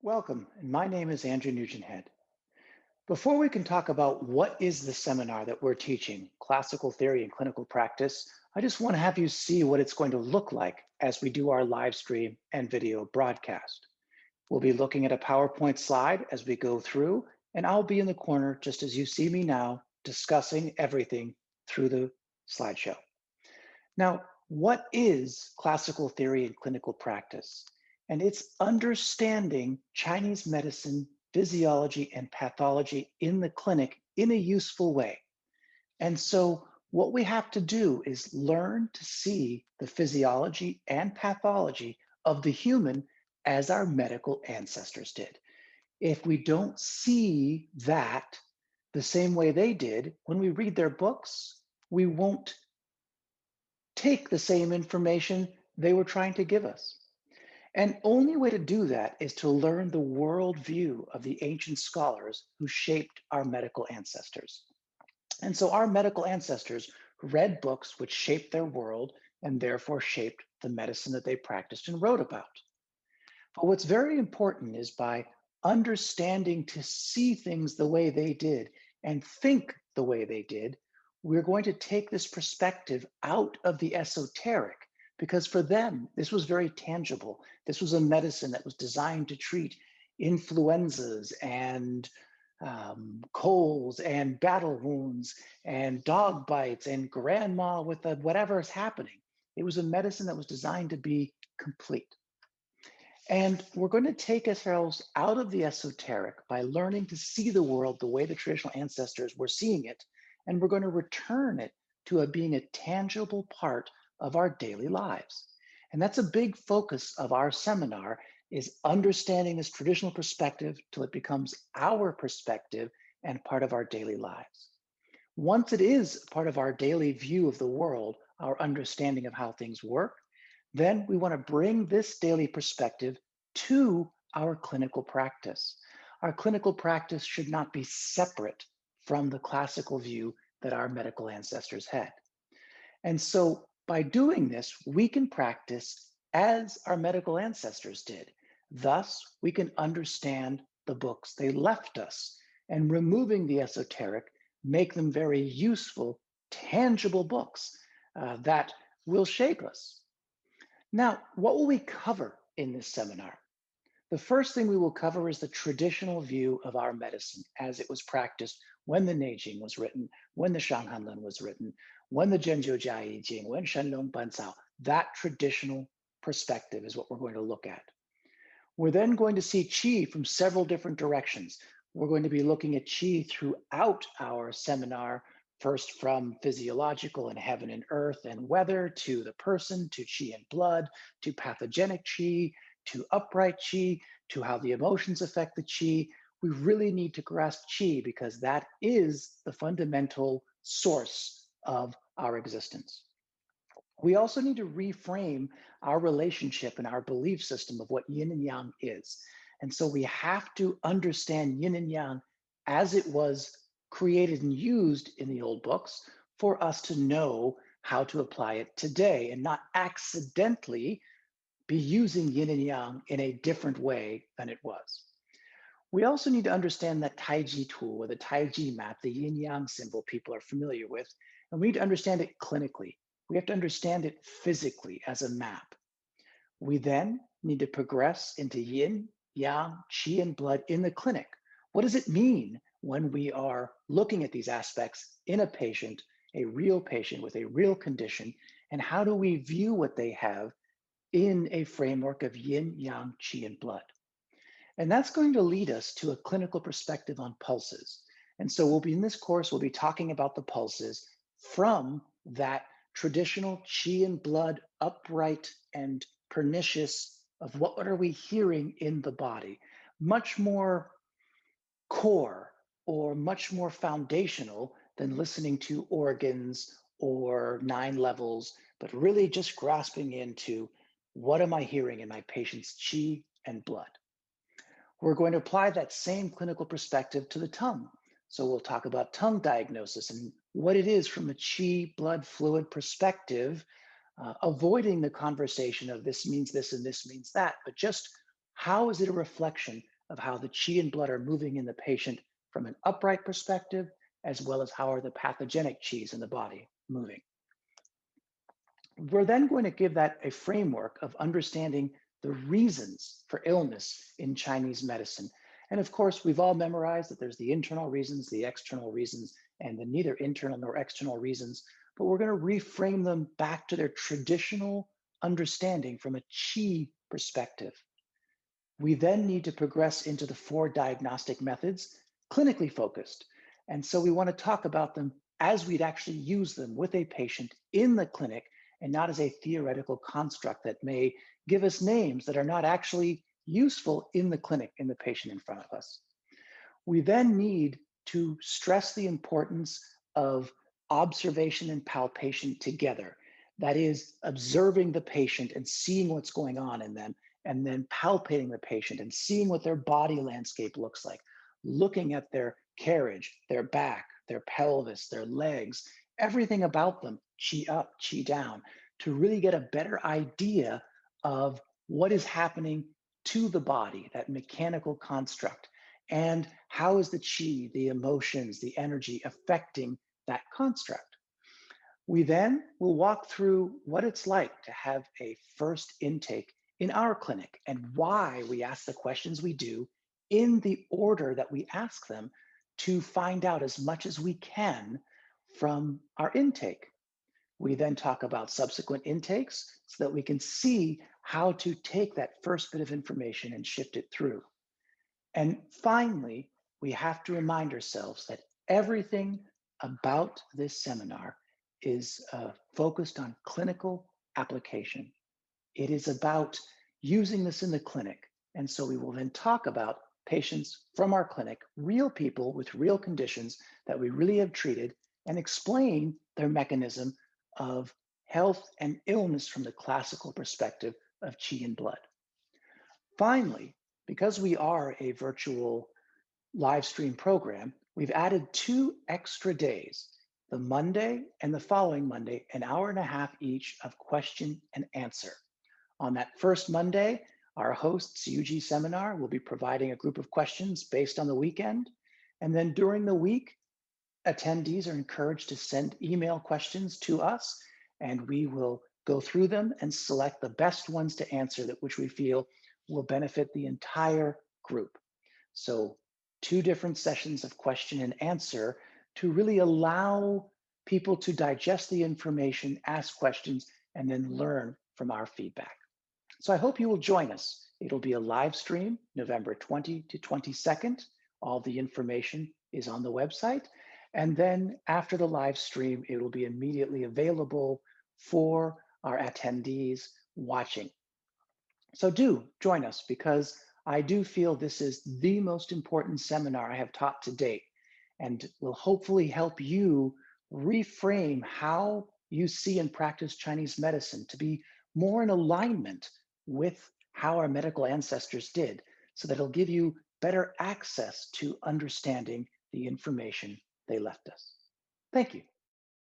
Welcome, and my name is Andrew Nugent-Head. Before we can talk about what is the seminar that we're teaching, classical theory and clinical practice, I just want to have you see what it's going to look like as we do our live stream and video broadcast. We'll be looking at a PowerPoint slide as we go through, and I'll be in the corner just as you see me now, discussing everything through the slideshow. Now, what is classical theory and clinical practice? And it's understanding Chinese medicine, physiology, and pathology in the clinic in a useful way. And so, what we have to do is learn to see the physiology and pathology of the human as our medical ancestors did. If we don't see that the same way they did, when we read their books, we won't take the same information they were trying to give us. And only way to do that is to learn the worldview of the ancient scholars who shaped our medical ancestors. And so our medical ancestors read books which shaped their world and therefore shaped the medicine that they practiced and wrote about. But what's very important is by understanding to see things the way they did and think the way they did, we're going to take this perspective out of the esoteric because for them, this was very tangible. This was a medicine that was designed to treat influenzas and colds and battle wounds and dog bites and grandma with whatever is happening. It was a medicine that was designed to be complete. And we're going to take ourselves out of the esoteric by learning to see the world the way the traditional ancestors were seeing it. And we're going to return it to being a tangible part of our daily lives. And that's a big focus of our seminar is understanding this traditional perspective till it becomes our perspective and part of our daily lives. Once it is part of our daily view of the world, our understanding of how things work, then we want to bring this daily perspective to our clinical practice. Our clinical practice should not be separate from the classical view that our medical ancestors had. And so by doing this, we can practice as our medical ancestors did. Thus, we can understand the books they left us and removing the esoteric, make them very useful, tangible books that will shape us. Now, what will we cover in this seminar? The first thing we will cover is the traditional view of our medicine as it was practiced when the Neijing was written, when the Shanghanlun was written, when the Zhenjiu Jiayi Jing, when Shenlong Bancao. That traditional perspective is what we're going to look at. We're then going to see qi from several different directions. We're going to be looking at qi throughout our seminar, first from physiological and heaven and earth and weather to the person, to qi and blood, to pathogenic qi, to upright qi, to how the emotions affect the qi. We really need to grasp qi because that is the fundamental source of our existence. We also need to reframe our relationship and our belief system of what yin and yang is. And so we have to understand yin and yang as it was created and used in the old books for us to know how to apply it today and not accidentally be using yin and yang in a different way than it was. We also need to understand that Taiji tool or the Taiji map, the yin yang symbol people are familiar with, and we need to understand it clinically. We have to understand it physically as a map. We then need to progress into yin, yang, qi, and blood in the clinic. What does it mean when we are looking at these aspects in a patient, a real patient with a real condition, and how do we view what they have in a framework of yin, yang, qi, and blood? And that's going to lead us to a clinical perspective on pulses. And so we'll be in this course, we'll be talking about the pulses from that traditional qi and blood, upright and pernicious of what are we hearing in the body, much more core or much more foundational than listening to organs or 9 levels, but really just grasping into what am I hearing in my patient's qi and blood. We're going to apply that same clinical perspective to the tongue. So we'll talk about tongue diagnosis and what it is from a qi blood fluid perspective, avoiding the conversation of this means this and this means that, but just How is it a reflection of how the qi and blood are moving in the patient from an upright perspective, as well as how are the pathogenic qis in the body moving? We're then going to give that a framework of understanding the reasons for illness in Chinese medicine. And of course, we've all memorized that there's the internal reasons, the external reasons, and the neither internal nor external reasons, but we're going to reframe them back to their traditional understanding from a qi perspective. We then need to progress into the four diagnostic methods, clinically focused. And so we want to talk about them as we'd actually use them with a patient in the clinic and not as a theoretical construct that may give us names that are not actually useful in the clinic in the patient in front of us. We then need to stress the importance of observation and palpation together. That is, observing the patient and seeing what's going on in them, and then palpating the patient and seeing what their body landscape looks like, looking at their carriage, their back, their pelvis, their legs, everything about them, chi up, chi down, to really get a better idea of what is happening to the body, that mechanical construct. And how is the chi, the emotions, the energy affecting that construct? We then will walk through what it's like to have a first intake in our clinic and why we ask the questions we do in the order that we ask them to find out as much as we can from our intake. We then talk about subsequent intakes so that we can see how to take that first bit of information and shift it through. And finally, we have to remind ourselves that everything about this seminar is focused on clinical application. It is about using this in the clinic. And so we will then talk about patients from our clinic, real people with real conditions that we really have treated, and explain their mechanism of health and illness from the classical perspective of qi and blood. Finally, because we are a virtual live stream program, we've added 2 extra days, the Monday and the following Monday, an hour and a half each of question and answer. On that first Monday, our hosts, UG Seminar, will be providing a group of questions based on the weekend. And then during the week, attendees are encouraged to send email questions to us, and we will go through them and select the best ones to answer that which we feel will benefit the entire group. So 2 different sessions of question and answer to really allow people to digest the information, ask questions, and then learn from our feedback. So I hope you will join us. It'll be a live stream, November 20 to 22nd. All the information is on the website. And then after the live stream, it will be immediately available for our attendees watching. So do join us, because I do feel this is the most important seminar I have taught to date, and will hopefully help you reframe how you see and practice Chinese medicine to be more in alignment with how our medical ancestors did, so that it'll give you better access to understanding the information they left us. Thank you.